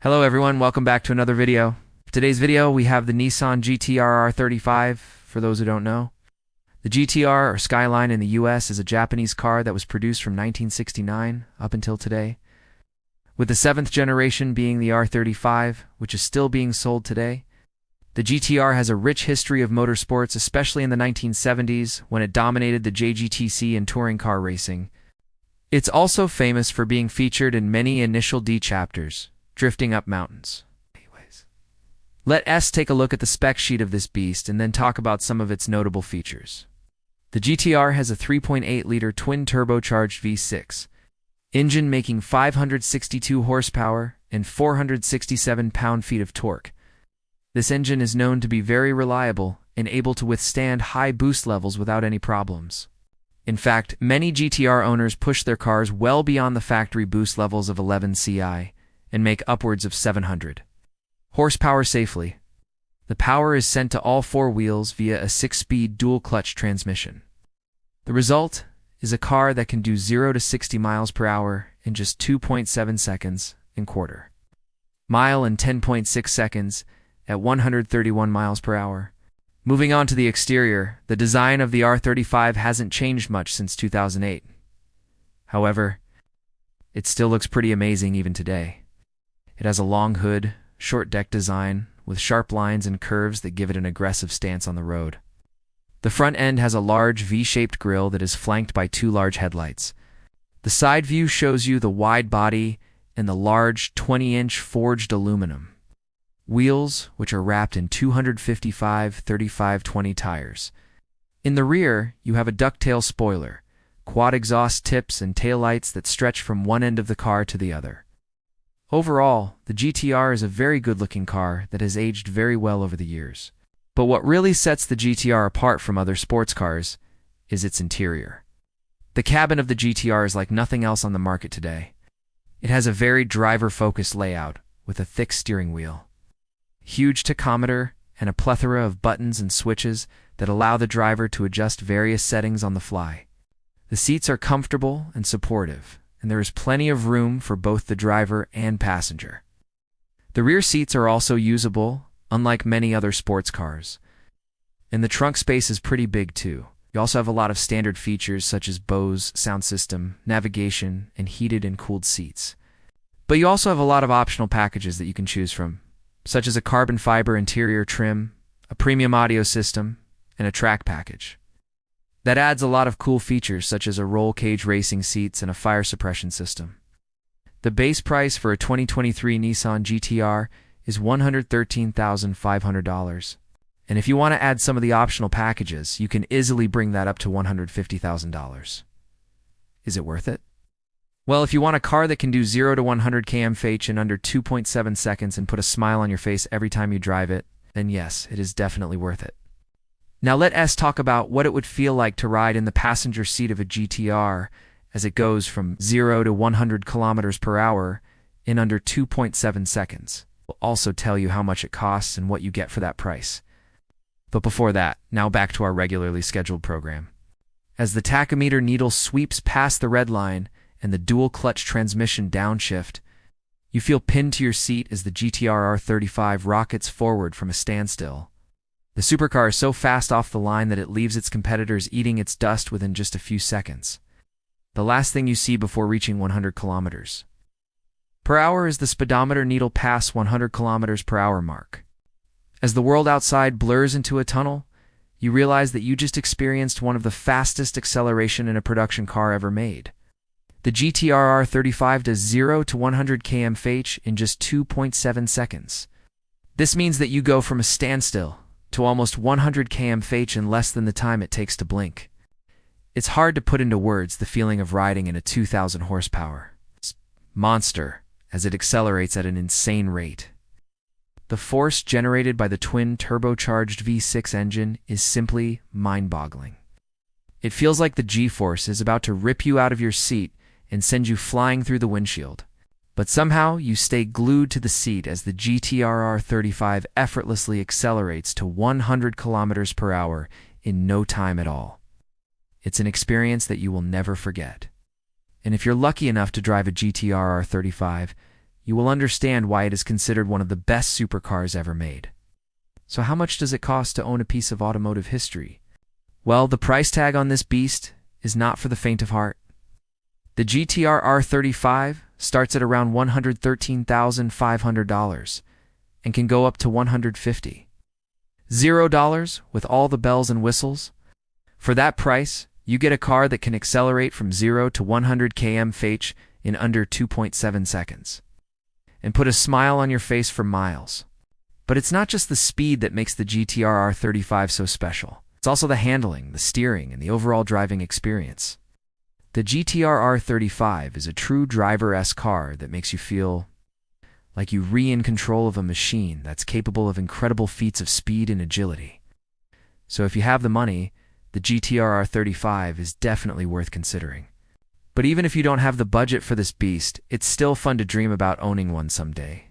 Hello everyone, welcome back to another video. For today's video, we have the Nissan GTR R35, for those who don't know. The GTR, or Skyline in the US, is a Japanese car that was produced from 1969 up until today, with the 7th generation being the R35, which is still being sold today. The GTR has a rich history of motorsports, especially in the 1970s, when it dominated the JGTC and touring car racing. It's also famous for being featured in many Initial D chapters, drifting up mountains. Let us take a look at the spec sheet of this beast and then talk about some of its notable features. The GTR has a 3.8-liter twin-turbocharged V6 engine making 562 horsepower and 467 pound-feet of torque. This engine is known to be very reliable and able to withstand high boost levels without any problems. In fact, many GTR owners push their cars well beyond the factory boost levels of 11 CI and make upwards of 700 horsepower safely. The power is sent to all four wheels via a 6-speed dual-clutch transmission. The result is a car that can do 0 to 60 miles per hour in just 2.7 seconds and quarter mile and 10.6 seconds at 131 miles per hour. Moving on to the exterior, the design of the R35 hasn't changed much since 2008. However, it still looks pretty amazing even today. It has a long hood, short deck design, with sharp lines and curves that give it an aggressive stance on the road. The front end has a large V-shaped grille that is flanked by two large headlights. The side view shows you the wide body and the large 20-inch forged aluminum wheels, which are wrapped in 255/35/20 tires. In the rear, you have a ducktail spoiler, quad exhaust tips, and taillights that stretch from one end of the car to the other. Overall, the GTR is a very good-looking car that has aged very well over the years. But what really sets the GTR apart from other sports cars is its interior. The cabin of the GTR is like nothing else on the market today. It has a very driver-focused layout with a thick steering wheel, huge tachometer, and a plethora of buttons and switches that allow the driver to adjust various settings on the fly. The seats are comfortable and supportive, and there is plenty of room for both the driver and passenger. The rear seats are also usable, unlike many other sports cars. And the trunk space is pretty big too. You also have a lot of standard features such as Bose sound system, navigation, and heated and cooled seats. But you also have a lot of optional packages that you can choose from, such as a carbon fiber interior trim, a premium audio system, and a track package. That adds a lot of cool features such as a roll cage racing seats and a fire suppression system. The base price for a 2023 Nissan GTR is $113,500. And if you want to add some of the optional packages, you can easily bring that up to $150,000. Is it worth it? Well, if you want a car that can do 0 to 100 km/h in under 2.7 seconds and put a smile on your face every time you drive it, then yes, it is definitely worth it. Now let us talk about what it would feel like to ride in the passenger seat of a GTR as it goes from 0 to 100 kilometers per hour in under 2.7 seconds. We'll also tell you how much it costs and what you get for that price. But before that, now back to our regularly scheduled program. As the tachometer needle sweeps past the red line and the dual-clutch transmission downshift, you feel pinned to your seat as the GTR R35 rockets forward from a standstill. The supercar is so fast off the line that it leaves its competitors eating its dust within just a few seconds. The last thing you see before reaching 100 kilometers per hour is the speedometer needle pass 100 kilometers per hour mark. As the world outside blurs into a tunnel, you realize that you just experienced one of the fastest acceleration in a production car ever made. The GTR R35 does 0 to 100 km/h in just 2.7 seconds. This means that you go from a standstill to almost 100 km/h in less than the time it takes to blink. It's hard to put into words the feeling of riding in a 2,000 horsepower monster as it accelerates at an insane rate. The force generated by the twin turbocharged V6 engine is simply mind-boggling. It feels like the G-force is about to rip you out of your seat and send you flying through the windshield. But somehow you stay glued to the seat as the GTR R35 effortlessly accelerates to 100 kilometers per hour in no time at all. It's an experience that you will never forget. And if you're lucky enough to drive a GTR R35, you will understand why it is considered one of the best supercars ever made. So how much does it cost to own a piece of automotive history? Well, the price tag on this beast is not for the faint of heart. The GTR R35 starts at around $113,500 and can go up to $150,000. $0 with all the bells and whistles. For that price, you get a car that can accelerate from 0 to 100 km/h in under 2.7 seconds and put a smile on your face for miles. But it's not just the speed that makes the GTR R35 so special. It's also the handling, the steering, and the overall driving experience. The GTR R35 is a true driver-esque car that makes you feel like you're in control of a machine that's capable of incredible feats of speed and agility. So if you have the money, the GTR R35 is definitely worth considering. But even if you don't have the budget for this beast, it's still fun to dream about owning one someday.